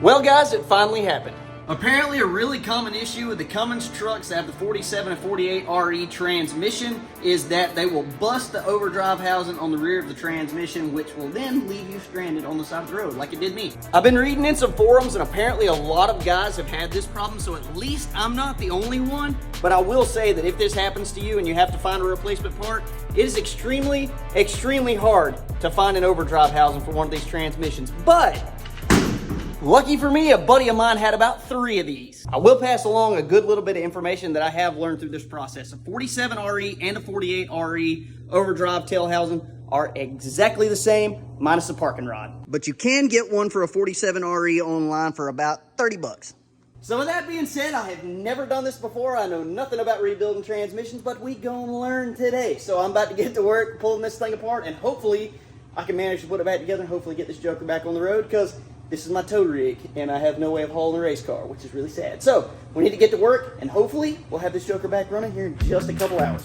Well guys, it finally happened. Apparently a really common issue with the Cummins trucks that have the 47 and 48 RE transmission is that they will bust the overdrive housing on the rear of the transmission, which will then leave you stranded on the side of the road like it did me. I've been reading in some forums and apparently a lot of guys have had this problem, so at least I'm not the only one. But I will say that if this happens to you and you have to find a replacement part, it is extremely, extremely hard to find an overdrive housing for one of these transmissions. But lucky for me, a buddy of mine had about 3 of these. I will pass along a good little bit of information that I have learned through this process. A 47 RE and a 48 RE overdrive tail housing are exactly the same, minus the parking rod. But you can get one for a 47 RE online for about 30 bucks. So with that being said, I have never done this before. I know nothing about rebuilding transmissions, but we gonna learn today. So I'm about to get to work pulling this thing apart, and hopefully I can manage to put it back together and hopefully get this joker back on the road, because this is my tow rig, and I have no way of hauling a race car, which is really sad. So, we need to get to work, and hopefully, we'll have this joker back running here in just a couple hours.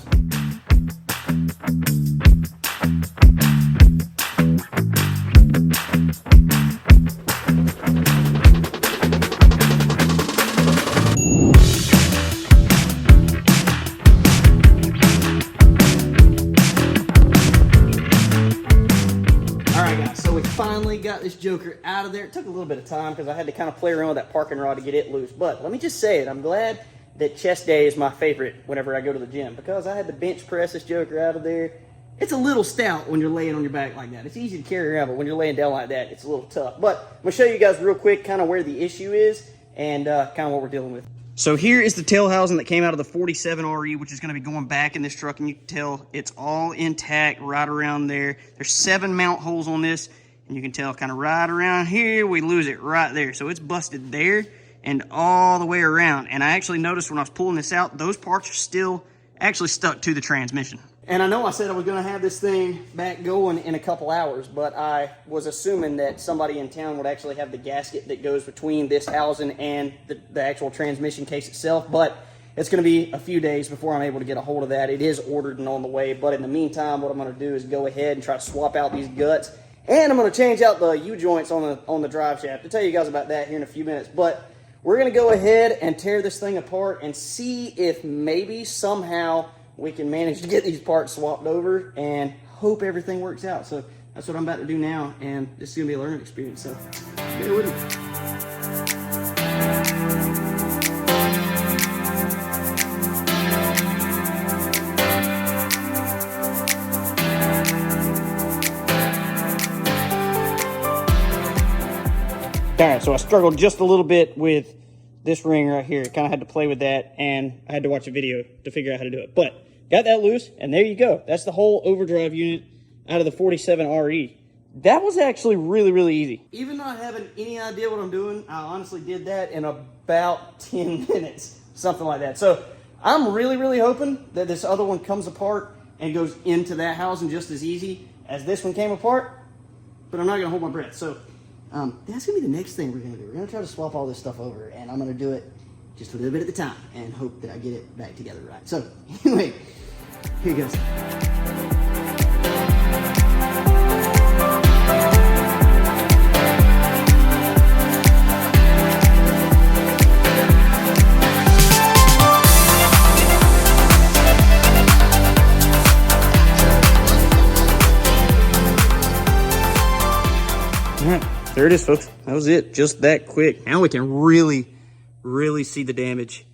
Finally got this joker out of there. It took a little bit of time because I had to kind of play around with that parking rod to get it loose. But let me just say it, I'm glad that chest day is my favorite whenever I go to the gym, because I had to bench press this joker out of there. It's a little stout when you're laying on your back like that. It's easy to carry around, but when you're laying down like that, it's a little tough. But I'm going to show you guys real quick kind of where the issue is and kind of what we're dealing with. So here is the tail housing that came out of the 47 RE, which is going to be going back in this truck, and you can tell it's all intact right around there. There's 7 mount holes on this. And you can tell kind of right around here, we lose it right there. So it's busted there and all the way around. And I actually noticed when I was pulling this out, those parts are still actually stuck to the transmission. And I know I said I was gonna have this thing back going in a couple hours, but I was assuming that somebody in town would actually have the gasket that goes between this housing and the actual transmission case itself. But it's gonna be a few days before I'm able to get a hold of that. It is ordered and on the way. But in the meantime, what I'm gonna do is go ahead and try to swap out these guts. And I'm going to change out the U-joints on the drive shaft. I'll tell you guys about that here in a few minutes. But we're going to go ahead and tear this thing apart and see if maybe somehow we can manage to get these parts swapped over, and hope everything works out. So that's what I'm about to do now, and this is going to be a learning experience. So bear with me. All right, so I struggled just a little bit with this ring right here. Kind of had to play with that, and I had to watch a video to figure out how to do it. But got that loose, and there you go. That's the whole overdrive unit out of the 47 RE. That was actually really, really easy. Even not having any idea what I'm doing, I honestly did that in about 10 minutes, something like that. So I'm really, really hoping that this other one comes apart and goes into that housing just as easy as this one came apart, but I'm not gonna hold my breath. So that's gonna be the next thing we're gonna do. We're gonna try to swap all this stuff over, and I'm gonna do it just a little bit at a time and hope that I get it back together right. So anyway, here goes. All right. There it is, folks. That was it. Just that quick. Now we can really, really see the damage.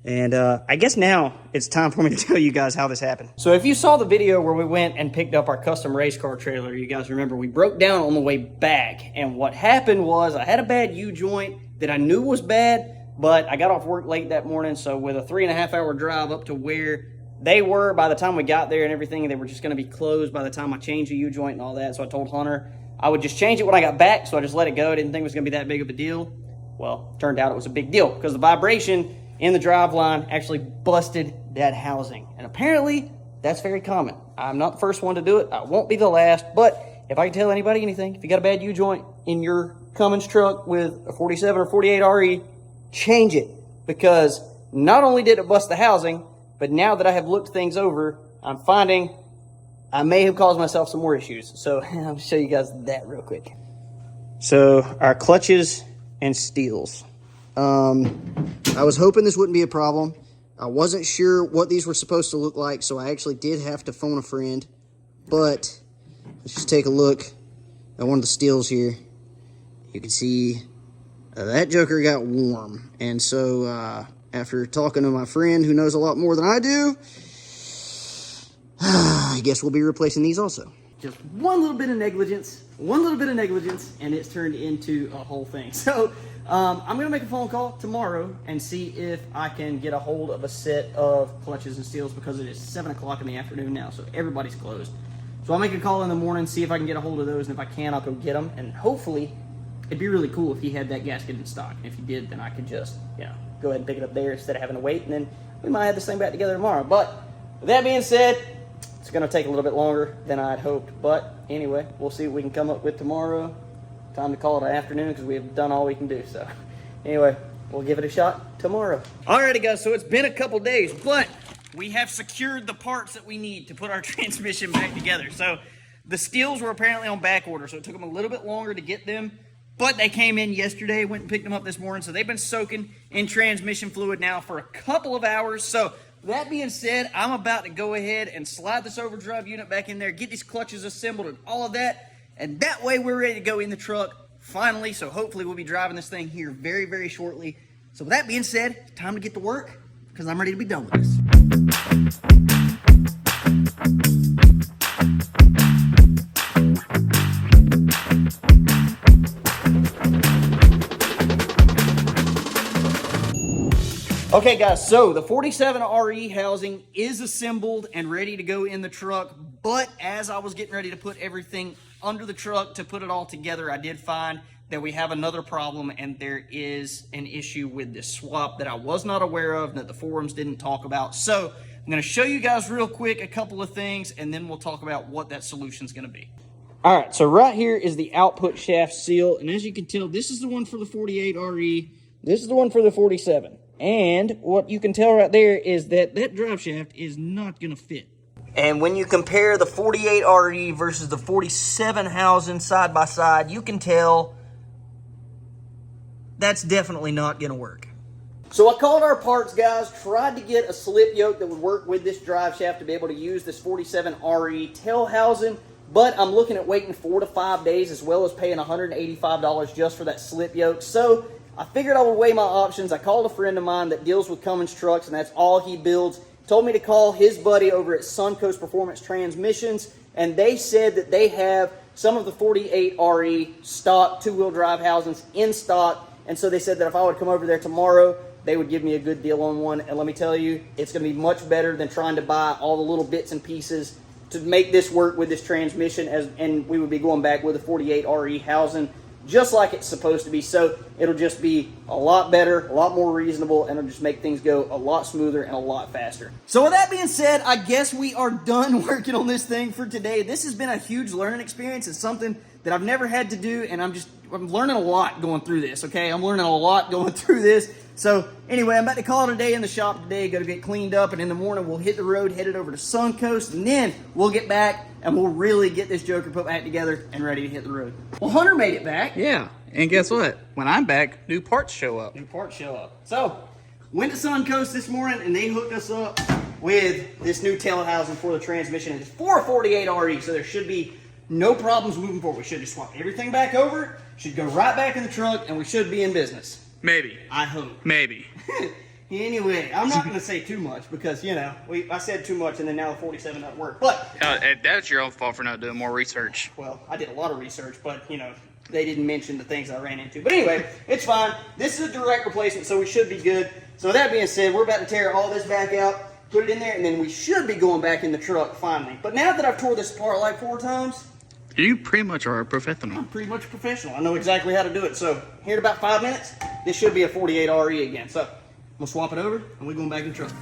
And I guess now it's time for me to tell you guys how this happened. So if you saw the video where we went and picked up our custom race car trailer, you guys remember we broke down on the way back. And what happened was I had a bad U-joint that I knew was bad, but I got off work late that morning. So with a 3.5-hour drive up to where they were, by the time we got there and everything, they were just going to be closed by the time I changed the U-joint and all that. So I told Hunter I would just change it when I got back, so I just let it go. I didn't think it was going to be that big of a deal. Well, turned out it was a big deal because the vibration in the drive line actually busted that housing. And apparently, that's very common. I'm not the first one to do it. I won't be the last. But if I can tell anybody anything, if you got a bad U-joint in your Cummins truck with a 47 or 48 RE, change it. Because not only did it bust the housing, but now that I have looked things over, I'm finding I may have caused myself some more issues. So I'll show you guys that real quick. So our clutches and steels. I was hoping this wouldn't be a problem. I wasn't sure what these were supposed to look like, so I actually did have to phone a friend. But let's just take a look at one of the steels here. You can see that joker got warm. And so after talking to my friend who knows a lot more than I do, I guess we'll be replacing these also. Just one little bit of negligence, and it's turned into a whole thing. So I'm going to make a phone call tomorrow and see if I can get a hold of a set of clutches and steels, because it is 7 o'clock in the afternoon now, so everybody's closed. So I'll make a call in the morning, see if I can get a hold of those, and if I can, I'll go get them. And hopefully, it'd be really cool if he had that gasket in stock. And if he did, then I could just, go ahead and pick it up there instead of having to wait, and then we might have this thing back together tomorrow. But with that being said, it's going to take a little bit longer than I'd hoped. But anyway, we'll see what we can come up with tomorrow. Time to call it an afternoon because we have done all we can do. So anyway, we'll give it a shot tomorrow. Alrighty, guys, so it's been a couple days, but we have secured the parts that we need to put our transmission back together. So the steels were apparently on back order, so it took them a little bit longer to get them. But they came in yesterday, went and picked them up this morning, so they've been soaking in transmission fluid now for a couple of hours. So that being said, I'm about to go ahead and slide this overdrive unit back in there, get these clutches assembled and all of that, and that way we're ready to go in the truck finally. So hopefully we'll be driving this thing here very, very shortly. So with that being said, it's time to get to work because I'm ready to be done with this. Okay guys, so the 47 RE housing is assembled and ready to go in the truck, but as I was getting ready to put everything under the truck to put it all together, I did find that we have another problem, and there is an issue with this swap that I was not aware of, that the forums didn't talk about. So I'm going to show you guys real quick a couple of things, and then we'll talk about what that solution is going to be. All right, so right here is the output shaft seal, and as you can tell, this is the one for the 48 RE, this is the one for the 47. And what you can tell right there is that that drive shaft is not going to fit. And when you compare the 48 RE versus the 47 housing side by side, you can tell that's definitely not going to work. So I called our parts guys, tried to get a slip yoke that would work with this drive shaft to be able to use this 47 RE tail housing, but I'm looking at waiting 4 to 5 days as well as paying $185 just for that slip yoke. So I figured I would weigh my options. I called a friend of mine that deals with Cummins trucks, and that's all he builds. Told me to call his buddy over at Suncoast Performance Transmissions, and they said that they have some of the 48 RE stock two-wheel drive housings in stock, and so they said that if I would come over there tomorrow, they would give me a good deal on one. And let me tell you, it's going to be much better than trying to buy all the little bits and pieces to make this work with this transmission, and we would be going back with a 48 RE housing just like it's supposed to be. So it'll just be a lot better, a lot more reasonable, and it'll just make things go a lot smoother and a lot faster. So with that being said, I guess we are done working on this thing for today. This has been a huge learning experience. It's something that I've never had to do, and I'm learning a lot going through this, okay? I'm learning a lot going through this. So anyway, I'm about to call it a day in the shop today, go to get cleaned up, and in the morning we'll hit the road, headed over to Suncoast, and then we'll get back and we'll really get this joker put back together and ready to hit the road. Well, Hunter made it back. Yeah, and guess what? When I'm back, new parts show up. New parts show up. So, went to Suncoast this morning and they hooked us up with this new tail housing for the transmission. It's for a 48 RE, so there should be no problems moving forward. We should just swap everything back over, should go right back in the truck, and we should be in business. Maybe. I hope. Maybe. Anyway, I'm not going to say too much because, I said too much and then now the 47 doesn't work. But that's your own fault for not doing more research. Well, I did a lot of research, but, they didn't mention the things I ran into. But anyway, it's fine. This is a direct replacement, so we should be good. So with that being said, we're about to tear all this back out, put it in there, and then we should be going back in the truck finally. But now that I've tore this apart like 4 times, you pretty much are a professional. I'm pretty much a professional. I know exactly how to do it. So here in about 5 minutes, this should be a 48 RE again. So I'm going to swap it over, and we're going back in the truck.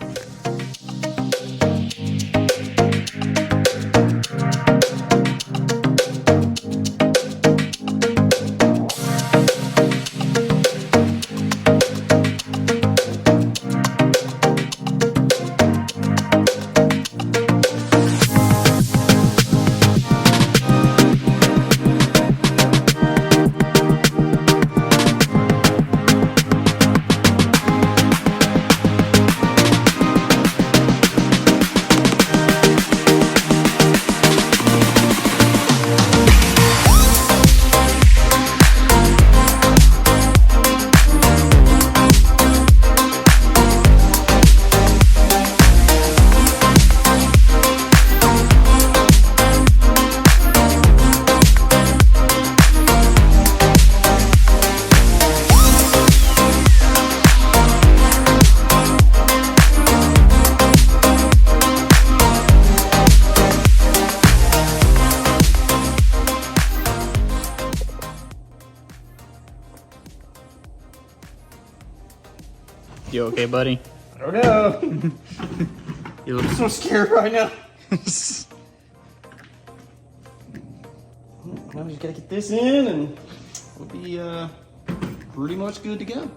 You okay, buddy? I don't know. You look I'm so scared right now. Now we just gotta get this in and we'll be pretty much good to go.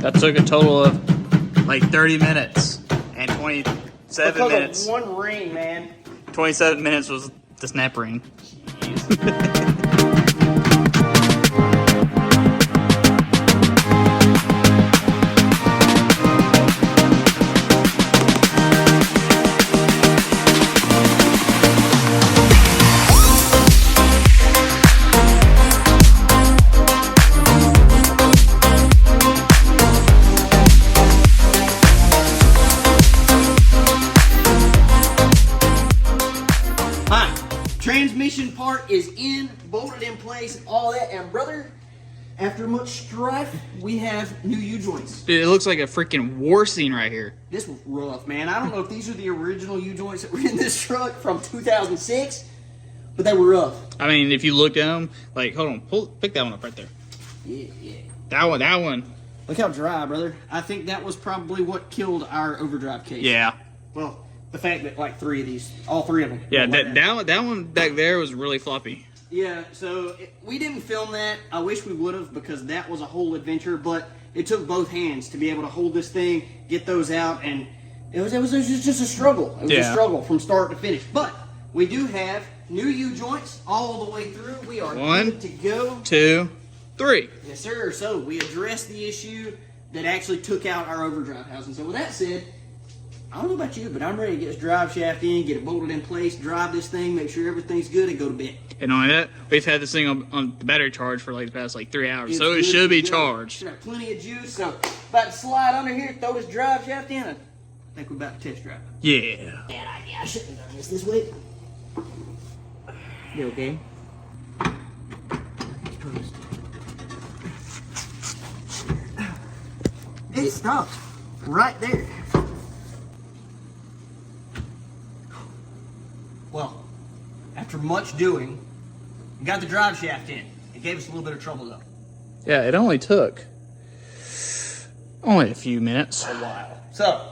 That took a total of like 30 minutes and 27 because minutes. Of one ring, man. 27 minutes was the snap ring. Transmission part is in, bolted in place, all that, and brother, after much strife, we have new U-joints. Dude, it looks like a freaking war scene right here. This was rough, man. I don't know if these are the original U-joints that were in this truck from 2006, but they were rough. I mean, if you look at them, like, hold on, pick that one up right there. Yeah. That one. Look how dry, brother. I think that was probably what killed our overdrive case. Yeah. Well, the fact that like all three of them. Yeah, that one back there was really floppy. Yeah, so we didn't film that. I wish we would have because that was a whole adventure, but it took both hands to be able to hold this thing, get those out, and it was just a struggle. It was a struggle from start to finish. But we do have new U-joints all the way through. We are good to go. 1, 2, 3. Yes, sir. So we addressed the issue that actually took out our overdrive housing. So with that said, I don't know about you, but I'm ready to get this drive shaft in, get it bolted in place, drive this thing, make sure everything's good, and go to bed. And on that, we've had this thing on the battery charge for like the past 3 hours, It's so it good should to be go. charged. Should have plenty of juice. So about to slide under here, throw this drive shaft in. I think we're about to test drive. Yeah. Yeah, I shouldn't have done this way. You okay? It stops right there. Well, after much doing, we got the drive shaft in. It gave us a little bit of trouble though. Yeah, it only took a few minutes. A while. So,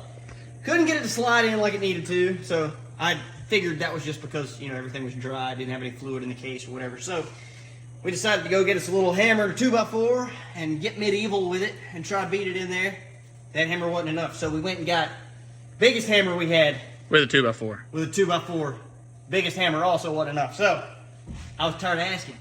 couldn't get it to slide in like it needed to, so I figured that was just because, everything was dry, didn't have any fluid in the case or whatever. So, we decided to go get us a little hammer, a 2x4, and get medieval with it and try to beat it in there. That hammer wasn't enough, so we went and got biggest hammer we had. With a 2x4. With a 2x4. Biggest hammer also wasn't enough. So, I was tired of asking.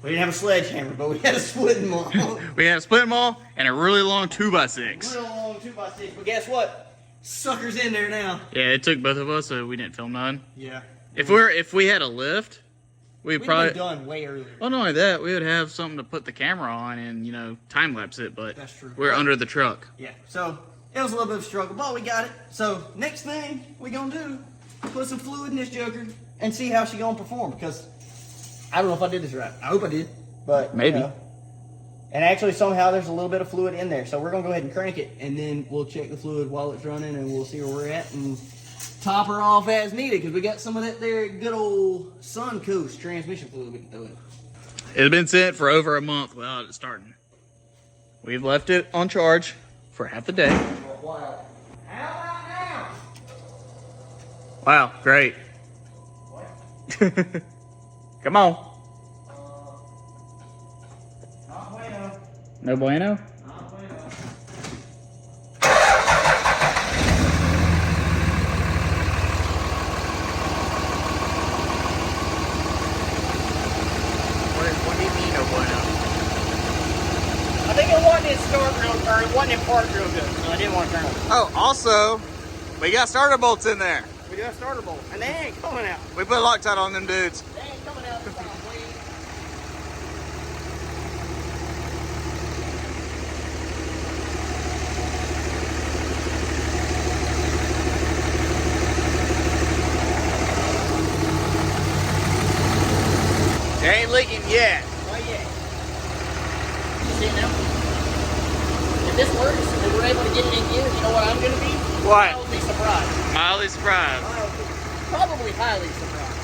We didn't have a sledgehammer, but we had a splitting maul. We had a split maul and a really long 2x6. Real long 2x6, but guess what? Sucker's in there now. Yeah, it took both of us, so we didn't film none. Yeah. If we had a lift, we'd probably been done way earlier. Well, not only that, we would have something to put the camera on and time lapse it. But That's true. we're under the truck. Yeah. So it was a little bit of a struggle, but we got it. So next thing we gonna do, put some fluid in this joker and see how she gonna perform. Because I don't know if I did this right. I hope I did, but Maybe. And actually, somehow there's a little bit of fluid in there. So we're gonna go ahead and crank it, and then we'll check the fluid while it's running, and we'll see where we're at and top her off as needed. Because we got some of that there good old Suncoast transmission fluid we can throw in. It's been sitting for over a month without it starting. We've left it on charge for half the day. For a while. How about now? Wow, great. What? Come on. Not bueno. No bueno? Not bueno. What do you mean no bueno? I think it wasn't in start real, or it wasn't in park real good, so I didn't want to turn it. Oh, also, we got starter bolts in there. We got a starter bolt, and they ain't coming out. We put Loctite on them dudes. They ain't coming out the time, please. They ain't leaking yet. Not yet. You see it now? If this works and we're able to get it in gear, you know what I'm going to be? What? Mildly surprised. Mildly surprised. Probably highly surprised.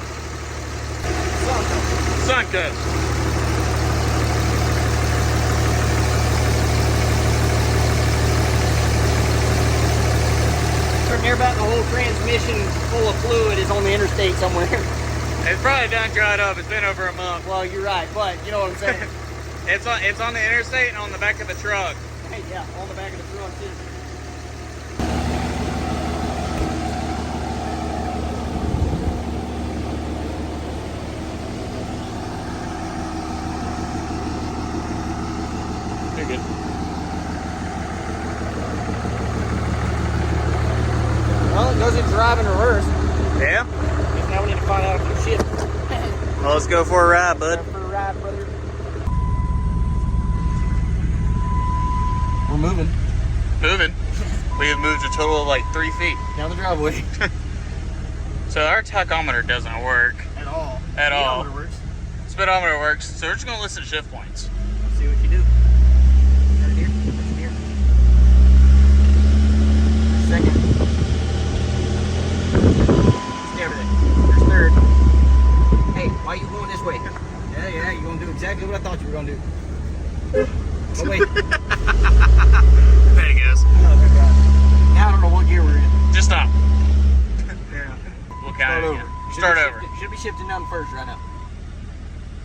Suncoast. somewhere. It's probably done dried up. It's been over a month. Well, you're right, but you know what I'm saying. It's on the interstate and on the back of the truck. Hey, yeah, on the back of the truck too. You're good. Well, it goes in drive in reverse. Yeah. Because now we need to find out if it's shift. Well, let's go for a ride, bud. For a ride, brother. We're moving Moving. We have moved a total of like 3 feet. down the driveway. So our tachometer doesn't work At all. at all. Speedometer works. Speedometer works, so we're just gonna listen to shift points. Let's see what you do. Got it here. Push it here. Second. Stay over there. There's third. Hey, why are you going this way? Yeah, you're gonna do exactly what I thought you were gonna do. Oh wait. There he goes. Oh my God. Now I don't know what gear we're in. Just stop. Yeah. We'll count Start it over. again. Start over. Should be shifting down first right now.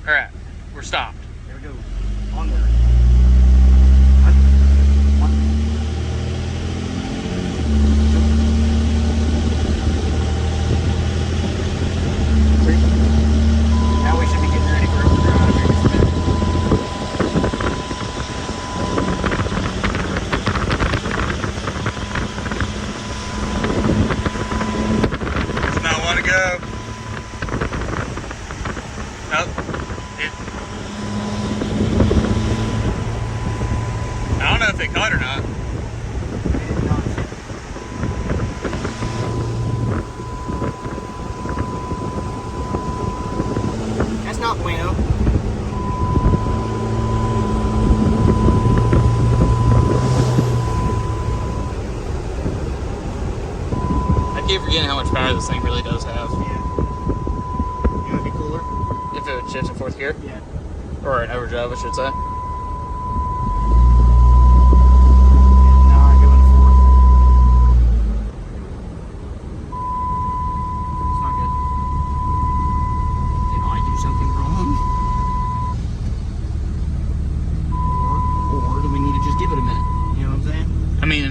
All right, we're stopped. There we go. Onward. One. One. Three. Now we should be getting ready for overdrive here in just a minute. Does not want to go. Nope. I don't know if they caught or not. That's not bueno. I keep forgetting how much power this thing really does have. Yeah. You want to be cooler? If it would shift in fourth gear, Yeah. or an overdrive, I should say. No, I go in fourth. It's not good. Did I do something wrong? Or do we need to just give it a minute? You know what I'm saying? I mean,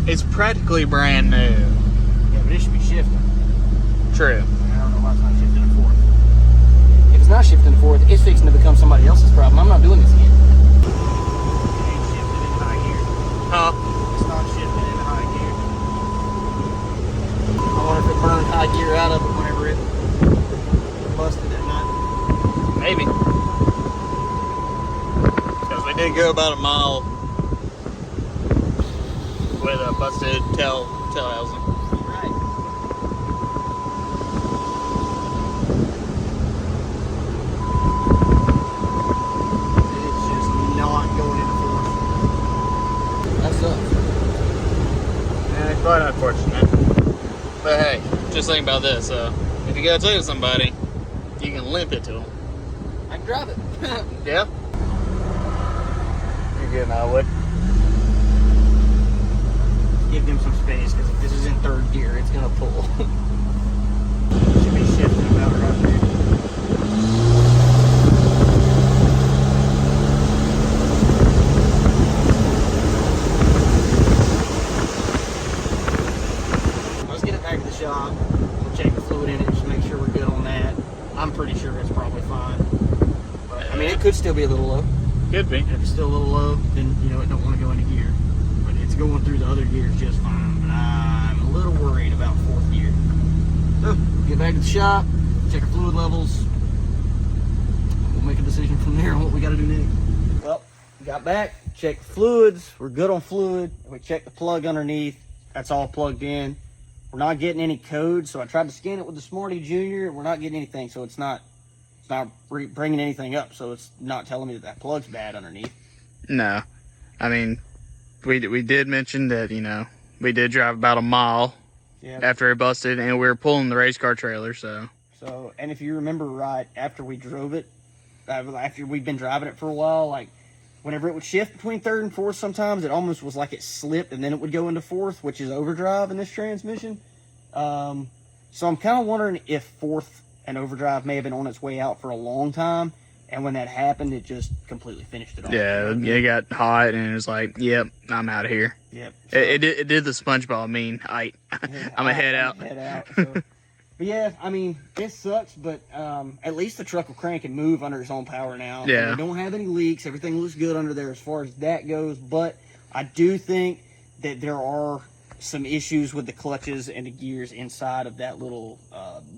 it's practically brand new. Yeah, but it should be shifting. True. I don't know why it's not shifting in fourth. If it's not shifting in fourth, it's fixing to become somebody else's problem. I'm not doing this again. It ain't shifting in high gear. Huh? It's not shifting in high gear. I wonder if it burned high gear out of it whenever it busted that night. Maybe. Because we did go about a mile with a busted tail housing. Right. It's just not going into fourth. That sucks. Yeah, it's quite unfortunate. But hey, just think about this. If you gotta take it to somebody, you can limp it to them. I can drive it. Yeah? You're good, I would. Give them some space, because if this is in third gear, it's gonna pull. Should be shifting about right there. Let's get it back to the shop. We'll check the fluid in it, just make sure we're good on that. I'm pretty sure it's probably fine. But I mean, it could still be a little low. Could be. If it's still a little low, then you know it don't want to go into gear. But it's going through the other gears just fine. But I'm a little worried about fourth gear. So get back to the shop, check our fluid levels. We'll make a decision from there on what we got to do next. Well, got back, checked the fluids. We're good on fluid. We checked the plug underneath. That's all plugged in. We're not getting any code, so I tried to scan it with the Smarty Junior. We're not getting anything, so it's not bringing anything up. So it's not telling me that plug's bad underneath. No. I mean, we did mention that, you know, we did drive about a mile after it busted, and we were pulling the race car trailer, so. So, and if you remember right, after we drove it, after we'd been driving it for a while, like, whenever it would shift between third and fourth sometimes, it almost was like it slipped and then it would go into fourth, which is overdrive in this transmission. So So I'm kind of wondering if fourth and overdrive may have been on its way out for a long time. And when that happened, it just completely finished it off. Yeah, it got hot, and it was like, yep, I'm out of here. Yep. So, it did the SpongeBob mean, I'm going to head out. So. But yeah, I mean, it sucks, but at least the truck will crank and move under its own power now. Yeah. We don't have any leaks. Everything looks good under there as far as that goes. But I do think that there are some issues with the clutches and the gears inside of that little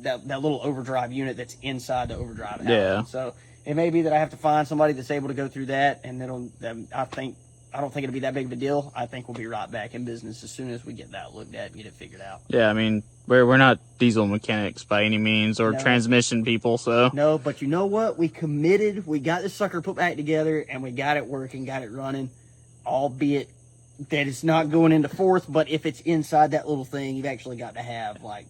that little overdrive unit that's inside the overdrive housing. Yeah. So it may be that I have to find somebody that's able to go through that, and I don't think it'll be that big of a deal. I think we'll be right back in business as soon as we get that looked at and get it figured out. Yeah, I mean, we're not diesel mechanics by any means, or transmission people, so. No, but you know what? We committed. We got this sucker put back together, and we got it working, got it running, albeit that it's not going into fourth, but if it's inside that little thing, you've actually got to have like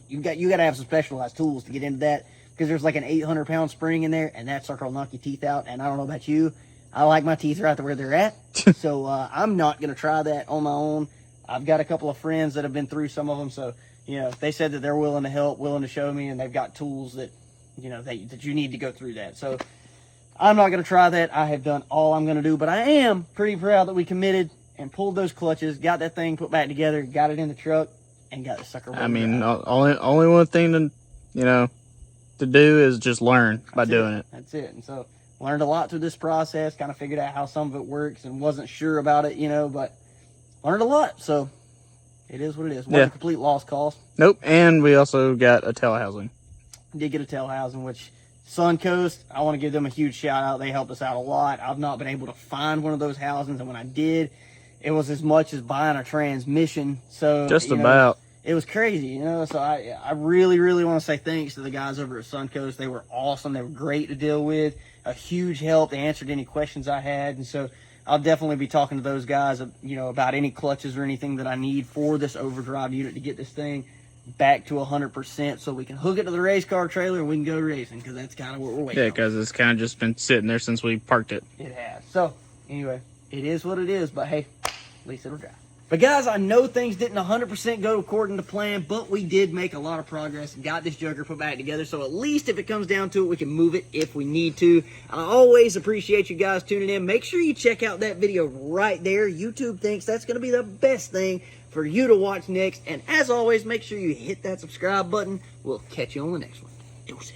you got to have some specialized tools to get into that, because there's like an 800-pound spring in there, and that sucker will knock your teeth out. And I don't know about you, I like my teeth right to where they're at, so I'm not gonna try that on my own. I've got a couple of friends that have been through some of them, so they said that they're willing to help, willing to show me, and they've got tools that that you need to go through that. So I'm not gonna try that. I have done all I'm gonna do, but I am pretty proud that we committed and pulled those clutches, got that thing put back together, got it in the truck, and got the sucker. I mean, only one thing to do is just learn by doing it. That's it. And so learned a lot through this process, kind of figured out how some of it works, and wasn't sure about it, but learned a lot. So it is what it is. Wasn't a complete lost cause. Nope. And we also got a tail housing. Did get a tail housing, which Suncoast, I want to give them a huge shout out. They helped us out a lot. I've not been able to find one of those housings, and when I did, it was as much as buying a transmission. So just about. It was crazy, So I really, really want to say thanks to the guys over at Suncoast. They were awesome. They were great to deal with. A huge help. They answered any questions I had, and so I'll definitely be talking to those guys, about any clutches or anything that I need for this overdrive unit to get this thing back to 100%, so we can hook it to the race car trailer and we can go racing, because that's kind of what we're waiting on. Yeah, because it's kind of just been sitting there since we parked it. It has. So anyway, it is what it is, but hey, at least it'll drive. But guys, I know things didn't 100% go according to plan, but we did make a lot of progress and got this Joker put back together. So at least if it comes down to it, we can move it if we need to. I always appreciate you guys tuning in. Make sure you check out that video right there. YouTube thinks that's going to be the best thing for you to watch next. And as always, make sure you hit that subscribe button. We'll catch you on the next one. Deuces.